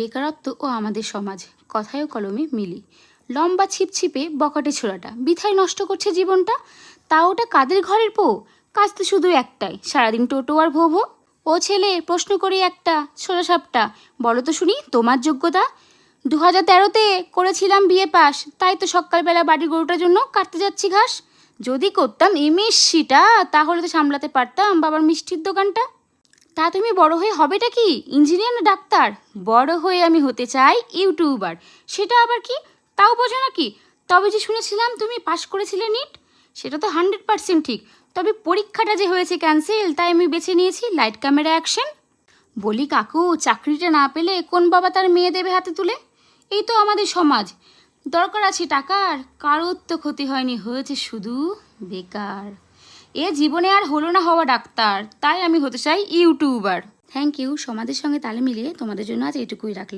বেকারত্ব ও আমাদের সমাজ, কথায় ও কলমে মিলি। লম্বা ছিপছিপে বকাটে ছোড়াটা বৃথায় নষ্ট করছে জীবনটা। তাও ওটা কাদের ঘরের পো? কাজ তো শুধু একটাই, সারাদিন টোটো আর ভোভো। ও ছেলে, প্রশ্ন করি একটা, সোজা সাপটা, বলো তো শুনি তোমার যোগ্যতা। 2013-তে করেছিলাম বিএ পাস, তাই তো সকালবেলা বাড়ির গরুটার জন্য কাটতে যাচ্ছি ঘাস। যদি করতাম এমএসসিটা, তাহলে তো সামলাতে পারতাম বাবার মিষ্টির দোকানটা। তা তুমি বড় হয়ে হবেটা কি, ইঞ্জিনিয়ার না ডাক্তার? বড় হয়ে আমি হতে চাই ইউটিউবার। সেটা আবার কি, তাও বোঝো নাকি? তবে যে শুনেছিলাম তুমি পাশ করেছিলে নিট, সেটা তো 100% ঠিক। তবে পরীক্ষাটা যে হয়েছে ক্যান্সেল, তাই আমি বেছে নিয়েছি লাইট ক্যামেরা অ্যাকশন। বলি কাকু, চাকরিটা না পেলে কোন বাবা তার মেয়ে দেবে হাতে তুলে? এই তো আমাদের সমাজ। দরকার আছে টাকার, কারোর তো ক্ষতি হয়নি, হয়েছে শুধু বেকার। এ জীবনে আর হলো না হওয়া ডাক্তার, তাই আমি হতে চাই ইউটিউবার। Thank you. সমাজের সঙ্গে তালে মিলিয়ে তোমাদের জন্য আজ এটুকুই রাখলাম।